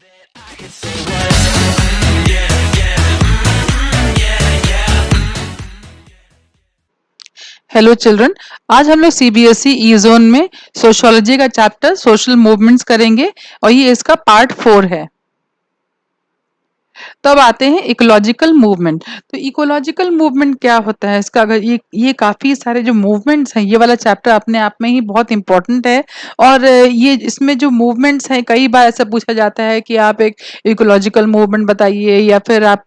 Hello children. आज हम लोग सीबीएसई ई जोन में सोशियोलॉजी का चैप्टर सोशल मूवमेंट्स करेंगे और ये इसका पार्ट 4 है। तो अब आते हैं इकोलॉजिकल मूवमेंट। तो इकोलॉजिकल मूवमेंट क्या होता है इसका, अगर ये काफी सारे जो मूवमेंट्स हैं, ये वाला चैप्टर अपने आप में ही बहुत इंपॉर्टेंट है। और ये इसमें जो मूवमेंट्स हैं, कई बार ऐसा पूछा जाता है कि आप एक इकोलॉजिकल मूवमेंट बताइए, या फिर आप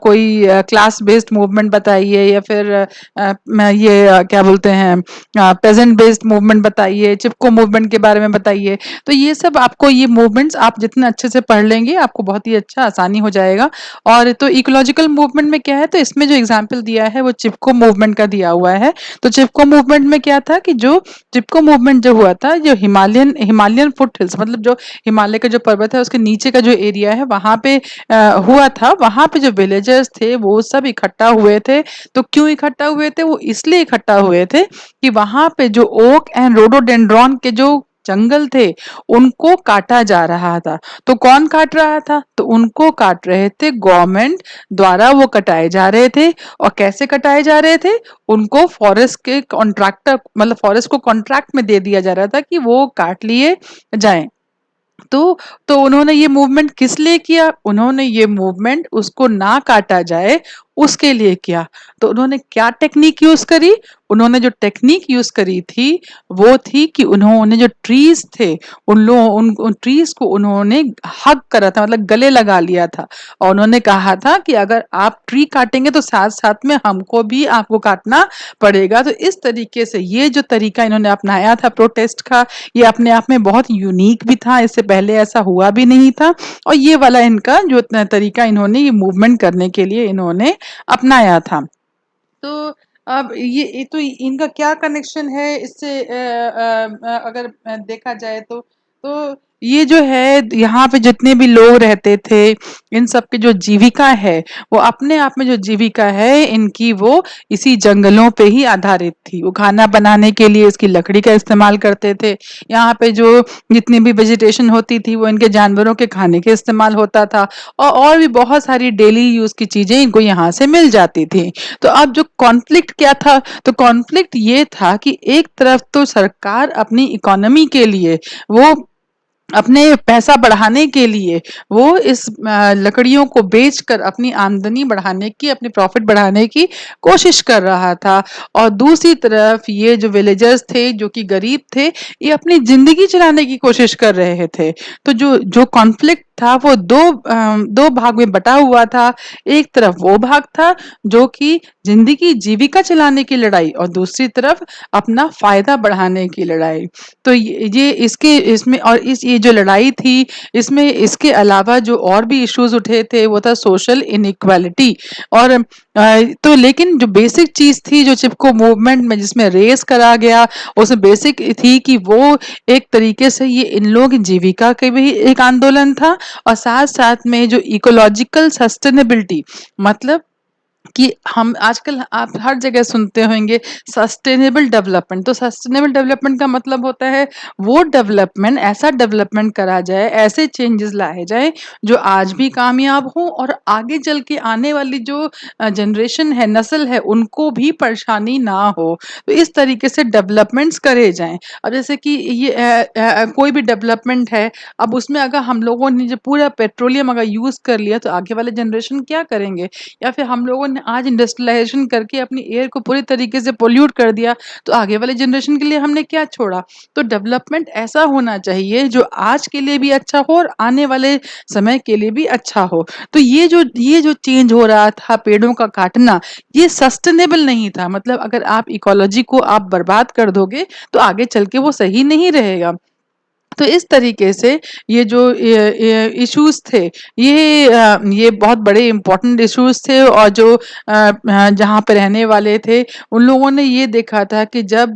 कोई क्लास बेस्ड मूवमेंट बताइए, या फिर क्या बोलते हैं प्रेजेंट बेस्ड मूवमेंट बताइए, चिपको मूवमेंट के बारे में बताइए। तो ये सब आपको, ये मूवमेंट्स आप जितना अच्छे से पढ़ लेंगे आपको बहुत ही अच्छा आसानी हो जाएगा। और तो इकोलॉजिकल मूवमेंट में क्या है, तो इसमें जो एग्जांपल दिया है वो चिपको मूवमेंट का दिया हुआ है। तो चिपको मूवमेंट में क्या था कि जो चिपको मूवमेंट जो हुआ था, जो हिमालयन फुट हिल्स, मतलब जो हिमालय का जो पर्वत है उसके नीचे का जो एरिया है वहां पे हुआ था। वहां पे जो विलेजर्स थे वो सब इकट्ठा हुए थे। तो क्यों इकट्ठा हुए थे? वो इसलिए इकट्ठा हुए थे कि वहां पे जो ओक एंड रोडोडेंड्रॉन के जो जंगल थे उनको काटा जा रहा था। तो कौन काट रहा था? तो उनको काट रहे थे गवर्नमेंट द्वारा, वो कटाए जा रहे थे। और कैसे कटाए जा रहे थे? उनको फॉरेस्ट के कॉन्ट्रैक्टर, मतलब फॉरेस्ट को कॉन्ट्रैक्ट में दे दिया जा रहा था कि वो काट लिए जाएं। तो उन्होंने ये मूवमेंट किस लिए किया? उन्होंने ये मूवमेंट उसको ना काटा जाए उसके लिए किया। तो उन्होंने क्या टेक्निक यूज करी? उन्होंने जो टेक्निक यूज करी थी वो थी कि उन्होंने जो ट्रीज थे उन ट्रीज को उन्होंने हग करा था, मतलब गले लगा लिया था। और उन्होंने कहा था कि अगर आप ट्री काटेंगे तो साथ साथ में हमको भी आपको काटना पड़ेगा। तो इस तरीके से ये जो तरीका इन्होंने अपनाया था प्रोटेस्ट का, ये अपने आप में बहुत यूनिक भी था, इससे पहले ऐसा हुआ भी नहीं था। और ये वाला इनका जो तरीका इन्होंने ये मूवमेंट करने के लिए इन्होंने अपनाया था। तो अब ये तो इनका क्या कनेक्शन है इससे, अगर देखा जाए तो ये जो है यहाँ पे जितने भी लोग रहते थे, इन सब की जो जीविका है वो अपने आप में जो जीविका है इनकी वो इसी जंगलों पे ही आधारित थी। वो खाना बनाने के लिए इसकी लकड़ी का इस्तेमाल करते थे। यहाँ पे जो जितनी भी वेजिटेशन होती थी वो इनके जानवरों के खाने के इस्तेमाल होता था। और भी बहुत सारी डेली यूज की चीजें इनको यहाँ से मिल जाती थी। तो अब जो कॉन्फ्लिक्ट क्या था? तो कॉन्फ्लिक्ट ये था कि एक तरफ तो सरकार अपनी इकोनॉमी के लिए, वो अपने पैसा बढ़ाने के लिए वो इस लकड़ियों को बेचकर अपनी आमदनी बढ़ाने की, अपनी प्रॉफिट बढ़ाने की कोशिश कर रहा था। और दूसरी तरफ ये जो विलेजर्स थे जो कि गरीब थे, ये अपनी जिंदगी चलाने की कोशिश कर रहे थे। तो जो जो कॉन्फ्लिक्ट था वो दो भाग में बटा हुआ था। एक तरफ वो भाग था जो कि जिंदगी जीविका चलाने की लड़ाई, और दूसरी तरफ अपना फायदा बढ़ाने की लड़ाई। तो ये इसके इसमें, और इस ये जो लड़ाई थी इसमें इसके अलावा जो और भी इश्यूज उठे थे वो था सोशल इनइक्वालिटी। और तो लेकिन जो बेसिक चीज थी जो चिपको मूवमेंट में जिसमें रेस करा गया, उसमें बेसिक थी कि वो एक तरीके से ये इन लोगों की जीविका के भी एक आंदोलन था। और साथ साथ में जो इकोलॉजिकल सस्टेनेबिलिटी, मतलब कि हम आजकल आप हर जगह सुनते होंगे सस्टेनेबल डेवलपमेंट। तो सस्टेनेबल डेवलपमेंट का मतलब होता है वो डेवलपमेंट, ऐसा डेवलपमेंट करा जाए, ऐसे चेंजेस लाए जाए जो आज भी कामयाब हो और आगे चल के आने वाली जो जनरेशन है, नस्ल है, उनको भी परेशानी ना हो। तो इस तरीके से डेवलपमेंट्स करे जाएं। अब जैसे कि ये कोई भी डेवलपमेंट है, अब उसमें अगर हम लोगों ने जो पूरा पेट्रोलियम अगर यूज कर लिया तो आगे वाले जनरेशन क्या करेंगे? या फिर हम लोगों ने आज इंडस्ट्रियलाइजेशन करके अपनी एयर को पूरी तरीके से पोल्यूट कर दिया, तो आगे वाले जनरेशन के लिए हमने क्या छोड़ा? तो डेवलपमेंट ऐसा होना चाहिए जो आज के लिए भी अच्छा हो और आने वाले समय के लिए भी अच्छा हो। तो ये जो चेंज हो रहा था, पेड़ों का काटना, ये सस्टेनेबल नहीं था। मतलब अगर आप इकोलॉजी को आप बर्बाद कर दोगे तो आगे चल के वो सही नहीं रहेगा। तो इस तरीके से ये जो इश्यूज थे, ये बहुत बड़े इम्पोर्टेंट इश्यूज थे। और जो जहाँ पे रहने वाले थे उन लोगों ने ये देखा था कि जब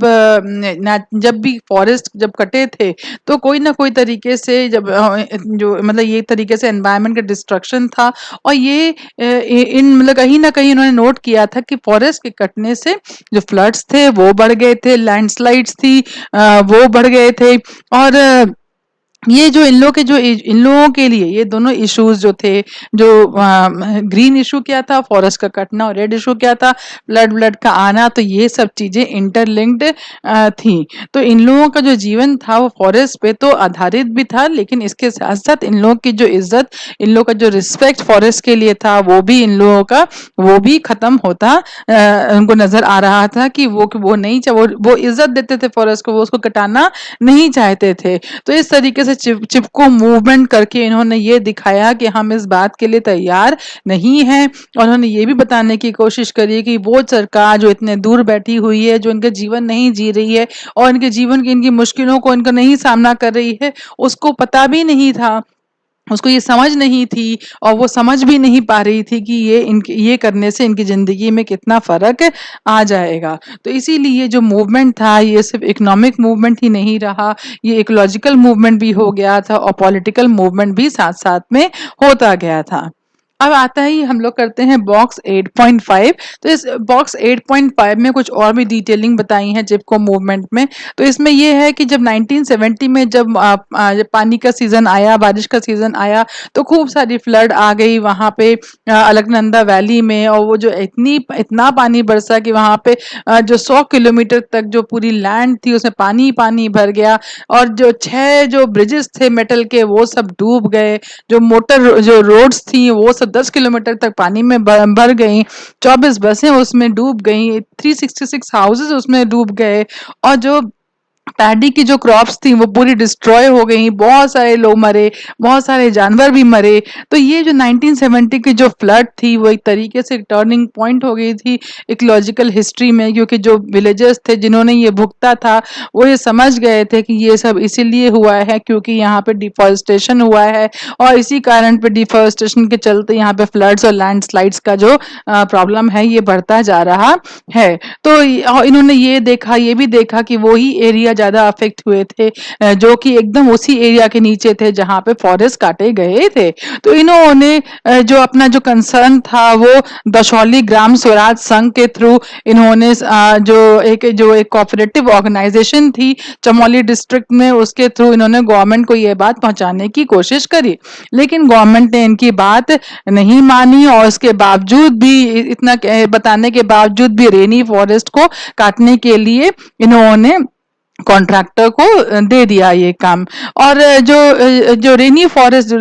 भी फॉरेस्ट जब कटे थे तो कोई ना कोई तरीके से जब जो मतलब ये तरीके से एनवायरनमेंट का डिस्ट्रक्शन था। और ये इन मतलब कहीं ना कहीं उन्होंने नोट किया था कि फॉरेस्ट के कटने से जो फ्लड्स थे वो बढ़ गए थे, लैंडस्लाइड्स थी वो बढ़ गए थे। और ये जो इन लोगों के लिए ये दोनों इश्यूज जो थे, जो ग्रीन इशू क्या था, फॉरेस्ट का कटना, और रेड इशू क्या था, ब्लड ब्लड का आना, तो ये सब चीजें इंटरलिंक्ड थी। तो इन लोगों का जो जीवन था वो फॉरेस्ट पे तो आधारित भी था, लेकिन इसके साथ साथ इन लोगों की जो इज्जत, इन लोगों का जो रिस्पेक्ट फॉरेस्ट के लिए था, वो भी इन लोगों का वो भी खत्म होता उनको नजर आ रहा था कि वो नहीं वो इज्जत देते थे फॉरेस्ट को, वो उसको कटाना नहीं चाहते थे। तो इस तरीके से चिपको मूवमेंट करके इन्होंने ये दिखाया कि हम इस बात के लिए तैयार नहीं हैं, और उन्होंने ये भी बताने की कोशिश करी कि वो सरकार जो इतने दूर बैठी हुई है, जो इनका जीवन नहीं जी रही है और इनके जीवन की इनकी मुश्किलों को इनका नहीं सामना कर रही है, उसको पता भी नहीं था, उसको ये समझ नहीं थी, और वो समझ भी नहीं पा रही थी कि ये करने से इनकी ज़िंदगी में कितना फ़र्क आ जाएगा। तो इसीलिए जो मूवमेंट था ये सिर्फ़ इकोनॉमिक मूवमेंट ही नहीं रहा, ये इकोलॉजिकल मूवमेंट भी हो गया था और पॉलिटिकल मूवमेंट भी साथ-साथ में होता गया था। अब आता ही हम लोग करते हैं बॉक्स 8.5। तो इस बॉक्स 8.5 में कुछ और भी डिटेलिंग बताई है चिपको मूवमेंट में। तो इसमें ये है कि जब 1970 में जब पानी का सीजन आया, बारिश का सीजन आया, तो खूब सारी फ्लड आ गई वहां पे अलकनंदा वैली में, और वो जो इतना पानी बरसा कि वहां पे जो 100 किलोमीटर तक जो पूरी लैंड थी उसमें पानी ही पानी भर गया, और जो 6 ब्रिजेस थे मेटल के वो सब डूब गए, जो रोड्स थी वो सब 10 किलोमीटर तक पानी में भर गई, 24 बसें उसमें डूब गई, 366 हाउसेस उसमें डूब गए, और जो पैडी की जो क्रॉप्स थी वो पूरी डिस्ट्रॉय हो गई, बहुत सारे लोग मरे, बहुत सारे जानवर भी मरे। तो ये जो 1970 की जो फ्लड थी वो एक तरीके से टर्निंग पॉइंट हो गई थी इकोलॉजिकल हिस्ट्री में, क्योंकि जो विलेजर्स थे जिन्होंने ये भुगता था वो ये समझ गए थे कि ये सब इसीलिए हुआ है क्योंकि यहाँ पे डिफॉरेस्टेशन हुआ है, और इसी कारण पे डिफॉरेस्टेशन के चलते यहाँ पे फ्लड्स और लैंडस्लाइड्स का जो प्रॉब्लम है ये बढ़ता जा रहा है। तो इन्होंने ये भी देखा कि वो ही एरिया ज्यादा अफेक्ट हुए थे जो कि एकदम उसी एरिया के नीचे थे जहां पे फॉरेस्ट काटे गए थे। तो इन्होंने जो अपना जो कंसर्न था वो दशौली ग्राम स्वराज संघ के थ्रू इन्होंने जो एक कोऑपरेटिव ऑर्गेनाइजेशन थी चमोली डिस्ट्रिक्ट में, उसके थ्रू इन्होंने गवर्नमेंट को ये बात पहुंचाने की कोशिश करी, लेकिन गवर्नमेंट ने इनकी बात नहीं मानी, और उसके बावजूद भी बताने के बावजूद भी रेनी फॉरेस्ट को काटने के लिए इन्होंने कॉन्ट्रैक्टर को दे दिया ये काम। और जो रेनी फॉरेस्ट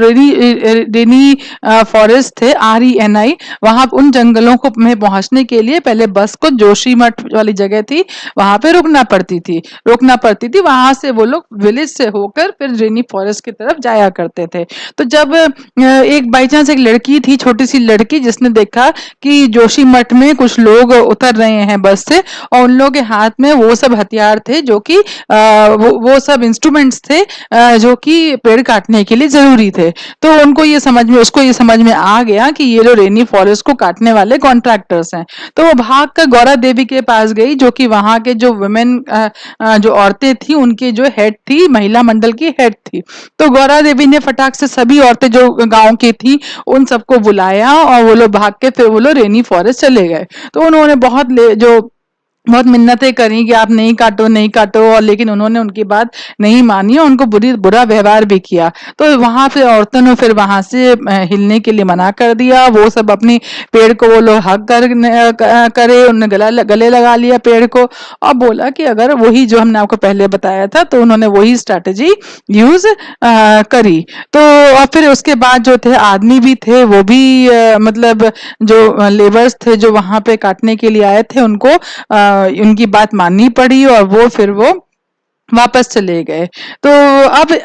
थे RENI, वहां उन जंगलों को में पहुंचने के लिए पहले बस को जोशीमठ वाली जगह थी वहां पे रुकना पड़ती थी, वहां से वो लोग विलेज से होकर फिर रेनी फॉरेस्ट की तरफ जाया करते थे। तो जब एक बाई चांस एक लड़की थी, छोटी सी लड़की, जिसने देखा कि जोशीमठ में कुछ लोग उतर रहे हैं बस से, और उन लोगों के हाथ में वो सब हथियार थे जो कि वो सब इंस्ट्रूमेंट्स थे जो कि पेड़ काटने के लिए जरूरी थे। तो उसको ये समझ में आ गया कि ये जो रेनी फॉरेस्ट को काटने वाले कॉन्ट्रैक्टर्स हैं। तो वो भाग कर गौरा देवी के पास गई, जो कि वहां के जो वुमेन जो औरतें थी उनके जो हेड थी, महिला मंडल की हेड थी। तो गौरा देवी ने फटाक से सभी औरतें जो गांव की थी उन सबको बुलाया, और वो लोग भाग के फिर वो लोग रेनी फॉरेस्ट चले गए। तो उन्होंने बहुत मिन्नतें करी कि आप नहीं काटो, और लेकिन उन्होंने उनकी बात नहीं मानी और उनको बुरा व्यवहार भी किया। तो वहां पे औरतों ने फिर वहां से हिलने के लिए मना कर दिया, वो सब अपनी पेड़ को वो लोग हक करे, उन्होंने गले लगा लिया पेड़ को, और बोला कि अगर वही जो हमने आपको पहले बताया था, तो उन्होंने वही स्ट्रैटेजी यूज करी। तो और फिर उसके बाद जो थे आदमी भी थे, वो भी मतलब जो लेबर्स थे जो वहां पे काटने के लिए आए थे उनको उनकी बात माननी पड़ी, और वो वापस चले गए। तो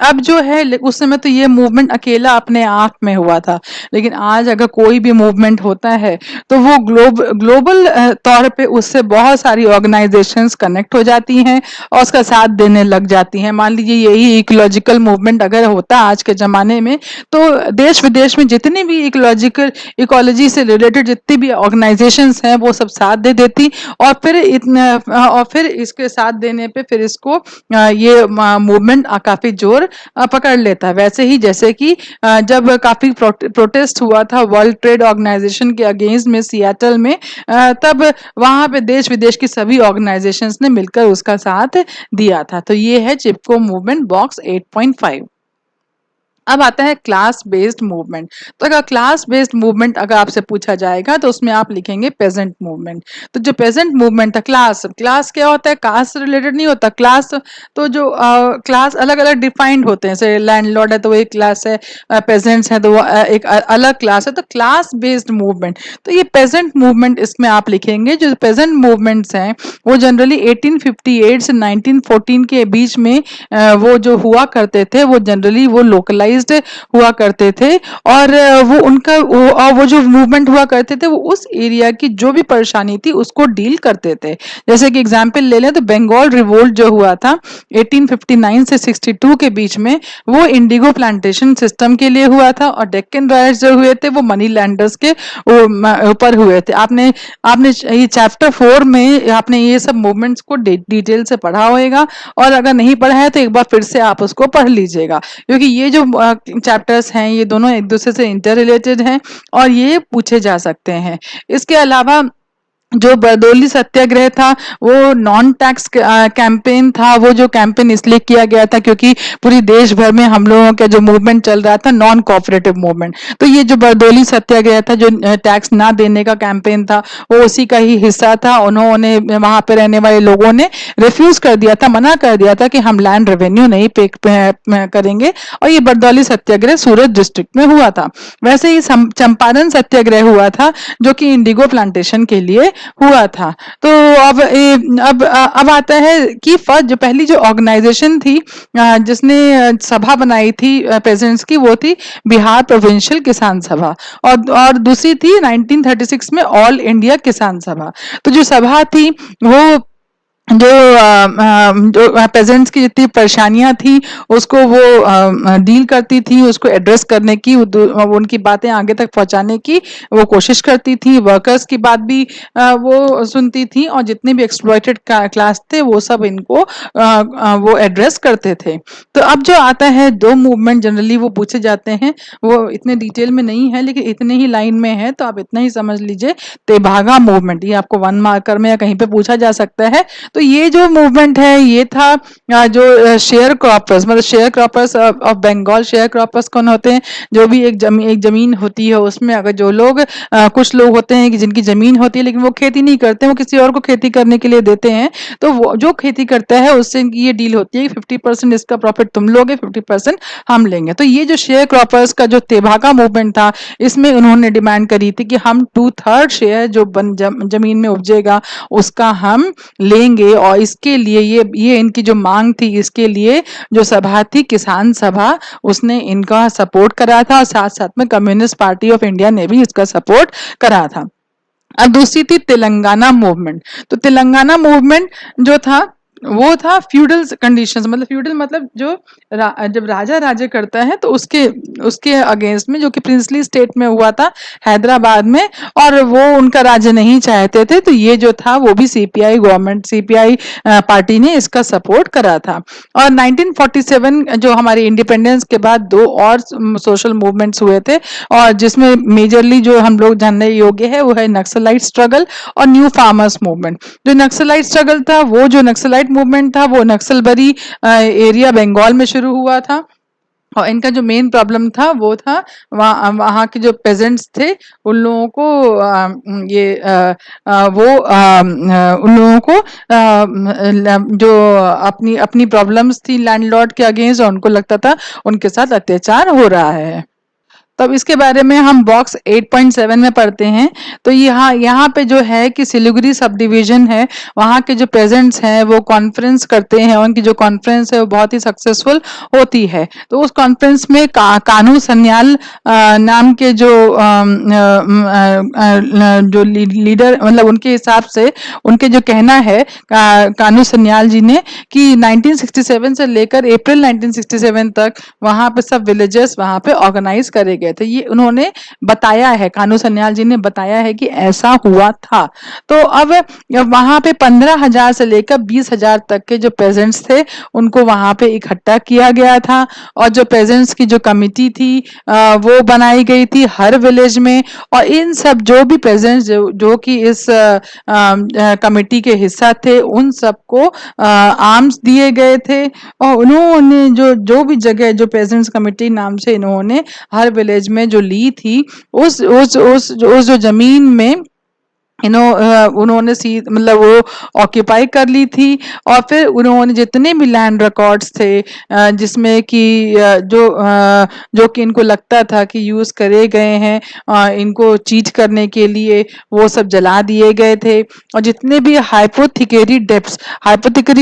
अब जो है उस समय तो ये मूवमेंट अकेला अपने आप में हुआ था, लेकिन आज अगर कोई भी मूवमेंट होता है तो वो ग्लोबल तौर पे उससे बहुत सारी ऑर्गेनाइजेशंस कनेक्ट हो जाती हैं और उसका साथ देने लग जाती हैं। मान लीजिए यही इकोलॉजिकल मूवमेंट अगर होता आज के जमाने में, तो देश विदेश में जितनी भी इकोलॉजी से रिलेटेड जितनी भी ऑर्गेनाइजेशंस हैं वो सब साथ दे देती, और फिर इसके साथ देने पे फिर इसको ये मूवमेंट काफी जोर पकड़ लेता है। वैसे ही जैसे कि जब काफी प्रोटेस्ट हुआ था वर्ल्ड ट्रेड ऑर्गेनाइजेशन के अगेंस्ट में सियाटल में, तब वहां पे देश विदेश की सभी ऑर्गेनाइजेशंस ने मिलकर उसका साथ दिया था। तो ये है चिपको मूवमेंट बॉक्स 8.5। अब आता है क्लास बेस्ड मूवमेंट। तो अगर क्लास बेस्ड मूवमेंट अगर आपसे पूछा जाएगा तो उसमें आप लिखेंगे पेजेंट मूवमेंट। तो जो पेजेंट मूवमेंट है, क्लास क्लास क्या होता है, कास्ट से रिलेटेड नहीं होता क्लास। तो जो क्लास अलग अलग डिफाइंड होते हैं, जैसे लैंडलॉर्ड है तो वो एक क्लास है, पेजेंट्स है तो वो एक अलग क्लास है। तो क्लास बेस्ड मूवमेंट, तो ये पेजेंट मूवमेंट इसमें आप लिखेंगे। जो पेजेंट मूवमेंट्स हैं वो जनरली 1858 से 1914 के बीच में वो जो हुआ करते थे वो जनरली वो लोकलाइज्ड हुआ करते थे। और वो उनका वो जो मूवमेंट हुआ करते थे वो उस एरिया की जो भी परेशानी थी उसको डील करते थे। जैसे कि एग्जांपल ले लें तो बंगाल रिवोल्ट जो हुआ था 1859 से 62 के बीच में, वो इंडिगो प्लांटेशन सिस्टम के लिए हुआ था। और डेक्कन राइट्स जो हुए थे वो मनी लैंडर्स के ऊपर हुए थे। आपने आपने ये चैप्टर 4 में आपने ये सब मूवमेंट्स को डिटेल से पढ़ा होगा, और अगर नहीं पढ़ा है तो एक बार फिर से आप उसको पढ़ लीजिएगा, क्योंकि ये जो चैप्टर्स हैं ये दोनों एक दूसरे से इंटर रिलेटेड हैं और ये पूछे जा सकते हैं। इसके अलावा जो बरदौली सत्याग्रह था वो नॉन टैक्स कैंपेन था। वो जो कैंपेन इसलिए किया गया था क्योंकि पूरी देश भर में हम लोगों का जो मूवमेंट चल रहा था नॉन कोऑपरेटिव मूवमेंट। तो ये जो बरदौली सत्याग्रह था, जो टैक्स ना देने का कैंपेन था, वो उसी का ही हिस्सा था। उन्होंने वहां पे रहने वाले लोगों ने रिफ्यूज कर दिया था, मना कर दिया था कि हम लैंड रेवेन्यू नहीं पे करेंगे। और ये बरदौली सत्याग्रह सूरत डिस्ट्रिक्ट में हुआ था। वैसे ही चंपारण सत्याग्रह हुआ था जो कि इंडिगो प्लांटेशन के लिए हुआ था। तो अब आता है कि फर्स्ट जो पहली जो ऑर्गेनाइजेशन थी जिसने सभा बनाई थी पेजेंट्स की, वो थी बिहार प्रोविंशियल किसान सभा। और दूसरी थी 1936 में ऑल इंडिया किसान सभा। तो जो सभा थी वो जो पेजेंट्स की जितनी परेशानियां थी उसको वो डील करती थी, उसको एड्रेस करने की, उनकी बातें आगे तक पहुंचाने की वो कोशिश करती थी। वर्कर्स की बात भी वो सुनती थी, और जितने भी एक्सप्लॉइटेड क्लास थे वो सब इनको वो एड्रेस करते थे। तो अब जो आता है दो मूवमेंट जनरली वो पूछे जाते हैं, वो इतने डिटेल में नहीं है लेकिन इतने ही लाइन में है, तो आप इतना ही समझ लीजिए। तेभागा मूवमेंट, ये आपको 1 मार्कर में या कहीं पे पूछा जा सकता है। तो ये जो मूवमेंट है ये था जो शेयर क्रॉपर्स, मतलब share croppers of Bengal. Share croppers कौन होते हैं? जो भी एक जमीन होती है उसमें अगर जो लोग कुछ लोग होते हैं कि जिनकी जमीन होती है लेकिन वो खेती नहीं करते, वो किसी और को खेती करने के लिए देते हैं। तो वो जो खेती करता है उससे इनकी ये डील होती है कि 50% इसका प्रॉफिट तुम लोगे, 50% हम लेंगे। तो ये जो शेयर क्रॉपर्स का जो तेभागा मूवमेंट था, इसमें उन्होंने डिमांड करी थी कि हम 2/3 शेयर जो जमीन में उपजेगा उसका हम लेंगे। और इसके लिए ये इनकी जो मांग थी, इसके लिए जो सभा थी किसान सभा, उसने इनका सपोर्ट करा था, और साथ साथ में कम्युनिस्ट पार्टी ऑफ इंडिया ने भी इसका सपोर्ट करा था। अब दूसरी थी तेलंगाना मूवमेंट। तो तेलंगाना मूवमेंट जो था वो था फ्यूडल कंडीशंस, मतलब फ्यूडल मतलब जो जब राजा राज्य करता है तो उसके उसके अगेंस्ट में, जो कि प्रिंसली स्टेट में हुआ था हैदराबाद में, और वो उनका राज्य नहीं चाहते थे। तो ये जो था वो भी सीपीआई गवर्नमेंट, सीपीआई पार्टी ने इसका सपोर्ट करा था। और 1947 जो हमारे इंडिपेंडेंस के बाद दो और सोशल मूवमेंट्स हुए थे, और जिसमें मेजरली जो हम लोग जानने योग्य है वो है नक्सलाइट स्ट्रगल और न्यू फार्मर्स मूवमेंट। जो नक्सलाइट स्ट्रगल था, वो जो नक्सलाइट मूवमेंट था वो नक्सलबरी एरिया बंगाल में शुरू हुआ था। और इनका जो मेन प्रॉब्लम था वो था वहाँ के जो पेजेंट्स थे उन लोगों को उन लोगों को जो अपनी अपनी प्रॉब्लम्स थी लैंडलॉर्ड के अगेंस्ट, उनको लगता था उनके साथ अत्याचार हो रहा है। तब इसके बारे में हम बॉक्स 8.7 में पढ़ते हैं। तो यहाँ यहाँ पे जो है कि सिलीगुड़ी सब डिवीजन है, वहाँ के जो पेजेंट्स हैं वो कॉन्फ्रेंस करते हैं। उनकी जो कॉन्फ्रेंस है वो बहुत ही सक्सेसफुल होती है। तो उस कॉन्फ्रेंस में कानू सन्याल नाम के जो लीडर, मतलब उनके हिसाब से उनके जो कहना है कानू सन्याल जी ने कि 1967 से लेकर अप्रैल 1967 तक वहाँ पे सब विलेजेस वहाँ पे ऑर्गेनाइज करे गए गए थे। ये उन्होंने बताया है, कान्हू सन्याल जी ने बताया है कि ऐसा हुआ था। तो अब वहां पे 15,000 से लेकर 20,000 तक के जो पेजेंट्स थे उनको वहां पे इकट्ठा किया गया था, और जो पेजेंट्स की जो कमिटी थी वो बनाई गई थी हर विलेज में। और इन सब जो भी पेजेंट्स जो कि इस कमेटी के हिस्सा थे उन सबको आर्म्स दिए गए थे, और उन्होंने जो जो भी जगह जो पेजेंट्स कमेटी नाम से इन्होंने हर विलेज में जो ली थी उस जो जमीन में उन्होंने मतलब वो ऑक्यूपाई कर ली थी। और फिर उन्होंने जितने भी लैंड रिकॉर्ड्स थे जिसमें कि जो कि इनको लगता था कि यूज करे गए हैं इनको चीट करने के लिए, वो सब जला दिए गए थे। और जितने भी हाइपोथेकेटरी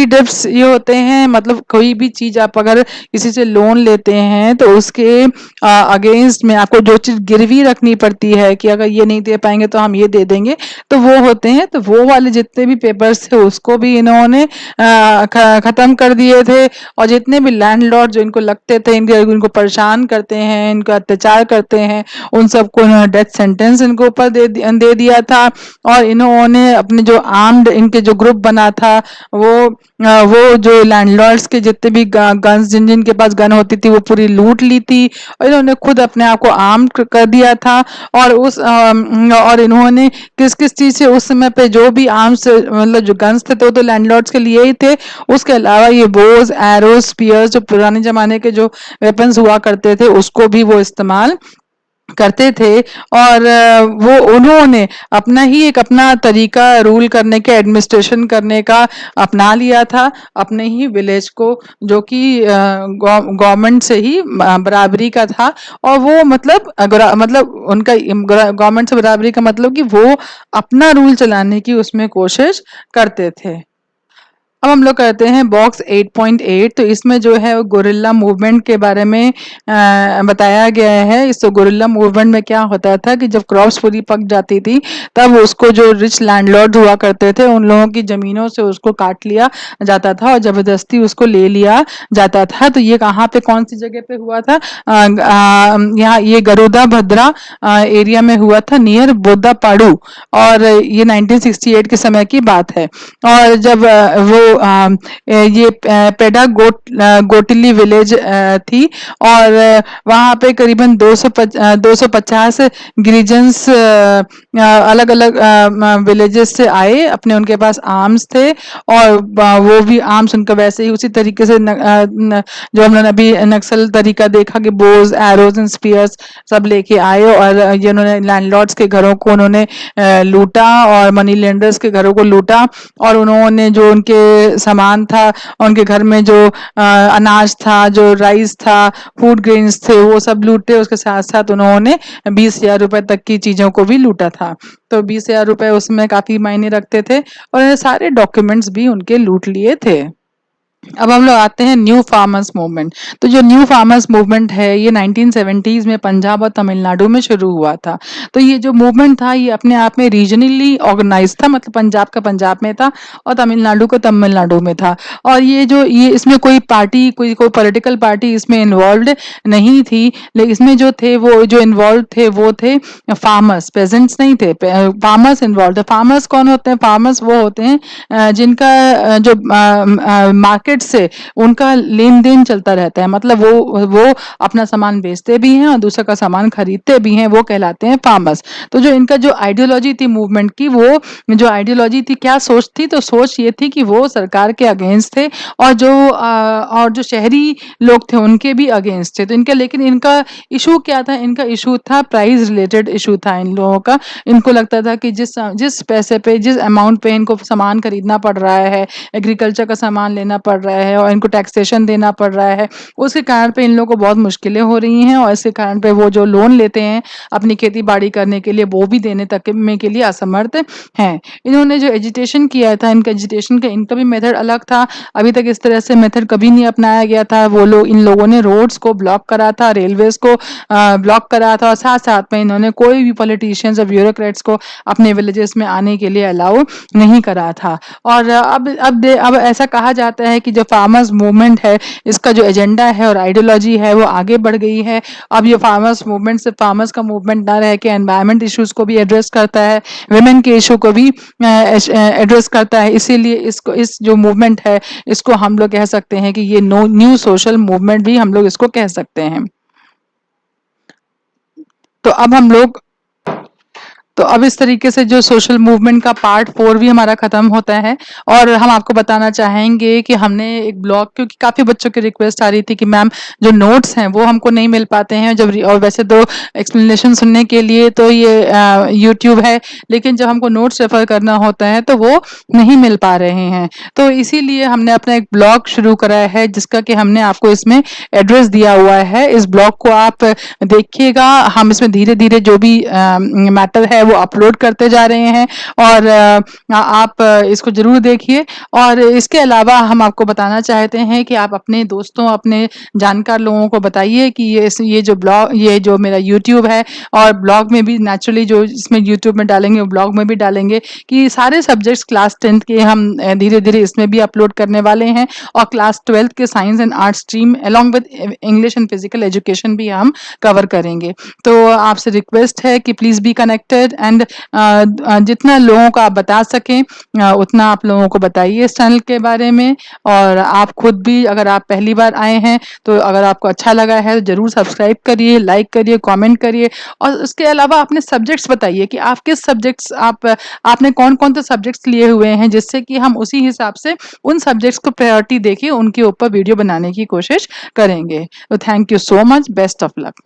डेब्ट्स ये होते हैं, मतलब कोई भी चीज आप अगर किसी से लोन लेते हैं तो उसके अगेंस्ट में आपको जो चीज गिरवी रखनी पड़ती है कि अगर ये नहीं दे पाएंगे तो हम ये दे देंगे, तो वो होते हैं। तो वो वाले जितने भी पेपर्स थे उसको भी इन्होंने खत्म कर दिए थे। और जितने भी लैंडलॉर्ड जो इनको लगते थे इनको परेशान करते हैं, इनको अत्याचार करते हैं, उन सबको इन्होंने डेथ सेंटेंस इनको ऊपर दे दिया था। और इन्होंने अपने जो आर्म्ड इनके जो ग्रुप बना था वो जो लैंडलॉर्ड्स के जितने भी गन्स जिन जिनके पास गन होती थी वो पूरी लूट ली थी, और इन्होंने खुद अपने आप को आर्म कर दिया था। और इन्होंने किस किस चीज से उस समय पे जो भी आर्म्स मतलब जो गन्स थे तो लैंडलॉर्ड्स के लिए ही थे। उसके अलावा ये बोज, एरोज, स्पीयर्स जो पुराने जमाने के जो वेपन्स हुआ करते थे उसको भी वो इस्तेमाल करते थे। और वो उन्होंने अपना तरीका रूल करने के, एडमिनिस्ट्रेशन करने का अपना लिया था अपने ही विलेज को, जो कि गवर्नमेंट से ही बराबरी का था। और वो मतलब उनका गवर्नमेंट से बराबरी का मतलब कि वो अपना रूल चलाने की उसमें कोशिश करते थे। अब हम लोग करते हैं बॉक्स 8.8। तो इसमें जो है गोरिल्ला मूवमेंट के बारे में बताया गया है। इस गोरिल्ला मूवमेंट में क्या होता था कि जब क्रॉप्स पूरी पक जाती थी तब उसको जो रिच लैंडलॉर्ड हुआ करते थे उन लोगों की जमीनों से उसको काट लिया जाता था और जबरदस्ती उसको ले लिया जाता था। तो ये कहाँ पे, कौन सी जगह पे हुआ था? यहाँ ये गरुदा भद्रा एरिया में हुआ था, नियर बोदापाड़ू। और ये 1968 के समय की बात है। और जब वो ये गोटिली विलेज थी, और वहां पे करीबन 250 गिरिजन्स अलग अलग विलेजेस से आए, अपने उनके पास आर्म्स थे। और वो भी आर्म्स उनका वैसे ही उसी तरीके से जो हमने अभी नक्सल तरीका देखा कि बोज, एरोज एंड स्पीयर्स सब लेके आए, और ये उन्होंने लैंडलॉर्ड्स के घरों को उन्होंने लूटा और मनी लेंडर्स के घरों को लूटा। और उन्होंने जो उनके सामान था, उनके घर में जो अनाज था, जो राइस था, फूड ग्रेन्स थे, वो सब लूटे। उसके साथ साथ उन्होंने 20,000 रुपए तक की चीजों को भी लूटा था। तो 20,000 रुपए उसमें काफी मायने रखते थे, और सारे डॉक्यूमेंट्स भी उनके लूट लिए थे। अब हम लोग आते हैं न्यू फार्मर्स मूवमेंट। तो जो न्यू फार्मर्स मूवमेंट है ये 1970s में पंजाब और तमिलनाडु में शुरू हुआ था। तो ये जो मूवमेंट था ये अपने आप में रीजनली ऑर्गेनाइज था, मतलब पंजाब का पंजाब में था और तमिलनाडु का तमिलनाडु में था। और ये इसमें कोई पार्टी, कोई पॉलिटिकल पार्टी इसमें इन्वॉल्व नहीं थी, लेकिन इसमें जो थे वो जो इन्वॉल्व थे वो थे फार्मर्स, पेजेंट्स नहीं थे, फार्मर्स इन्वॉल्व थे। फार्मर्स कौन होते हैं? फार्मर्स वो होते हैं जिनका जो मार्केट से उनका लेन देन चलता रहता है, मतलब वो अपना सामान बेचते भी हैं और दूसरे का सामान खरीदते भी हैं, वो कहलाते हैं फार्मर्स। तो जो इनका जो आइडियोलॉजी थी मूवमेंट की, वो जो आइडियोलॉजी थी, क्या सोच थी? तो सोच ये थी कि वो सरकार के अगेंस्ट थे, और जो शहरी लोग थे उनके भी अगेंस्ट थे। तो लेकिन इनका इशू क्या था? इनका इशू था प्राइस रिलेटेड इशू था इन लोगों का। इनको लगता था कि जिस पैसे पे, जिस अमाउंट पे इनको सामान खरीदना पड़ रहा है, एग्रीकल्चर का सामान लेना पड़ रहा है और इनको टैक्सेशन देना पड़ रहा है, उसके कारण पे इन लोगों को बहुत मुश्किलें हो रही हैं। और इसके कारण पे वो जो लोन लेते हैं अपनी खेती बाड़ी करने के लिए, वो भी देने तक में के लिए असमर्थ हैं। इन्होंने जो एजिटेशन किया था, इनका एजिटेशन का इनका भी मेथड अलग था। अभी तक इस तरह से मेथड कभी नहीं अपनाया गया था। इन लोगों ने रोड्स को ब्लॉक करा था, रेलवेज को ब्लॉक करा था, और साथ साथ में इन्होंने कोई भी पॉलिटिशियंस और ब्यूरोक्रेट्स को अपने विलेजेस में आने के लिए अलाउ नहीं करा था। और अब ऐसा कहा जाता है कि जो फार्मर्स मूवमेंट है, इसका जो एजेंडा है और आइडियोलॉजी है वो आगे बढ़ गई है। अब ये फार्मर्स मूवमेंट सिर्फ फार्मर्स का मूवमेंट ना रह के एनवायरमेंट इश्यूज को भी एड्रेस करता है, वुमेन के इशू को भी एड्रेस करता है। इसीलिए इसको, इस जो मूवमेंट है, इसको हम लोग कह सकते हैं कि ये न्यू सोशल मूवमेंट भी हम लोग इसको कह सकते हैं। तो अब हम लोग तो अब इस तरीके से जो सोशल मूवमेंट का पार्ट 4 भी हमारा खत्म होता है। और हम आपको बताना चाहेंगे कि हमने एक ब्लॉग, क्योंकि काफ़ी बच्चों की रिक्वेस्ट आ रही थी कि मैम जो नोट्स हैं वो हमको नहीं मिल पाते हैं, जब और वैसे तो एक्सप्लेनेशन सुनने के लिए तो ये यूट्यूब है, लेकिन जब हमको नोट्स रेफर करना होता है तो वो नहीं मिल पा रहे हैं। तो इसीलिए हमने अपना एक ब्लॉग शुरू करा है, जिसका कि हमने आपको इसमें एड्रेस दिया हुआ है। इस ब्लॉग को आप देखिएगा, हम इसमें धीरे धीरे जो भी मैटर है वो अपलोड करते जा रहे हैं, और आप इसको जरूर देखिए। और इसके अलावा हम आपको बताना चाहते हैं कि आप अपने दोस्तों, अपने जानकार लोगों को बताइए कि ये जो ब्लॉग, ये जो मेरा यूट्यूब है, और ब्लॉग में भी नेचुरली जो इसमें यूट्यूब में डालेंगे वो ब्लॉग में भी डालेंगे, कि सारे सब्जेक्ट्स क्लास 10th के हम धीरे धीरे इसमें भी अपलोड करने वाले हैं, और क्लास 12th के science and art stream along with English and physical education भी हम कवर करेंगे। तो आपसे रिक्वेस्ट है कि प्लीज बी कनेक्टेड, एंड जितना लोगों को आप बता सकें उतना आप लोगों को बताइए इस चैनल के बारे में। और आप खुद भी, अगर आप पहली बार आए हैं तो अगर आपको अच्छा लगा है तो जरूर सब्सक्राइब करिए, लाइक करिए, कमेंट करिए। और उसके अलावा अपने सब्जेक्ट्स बताइए कि आप किस सब्जेक्ट्स, आपने कौन कौन से सब्जेक्ट्स लिए हुए हैं, जिससे कि हम उसी हिसाब से उन सब्जेक्ट्स को प्रायोरिटी देके उनके ऊपर वीडियो बनाने की कोशिश करेंगे। तो thank you so much, best of luck.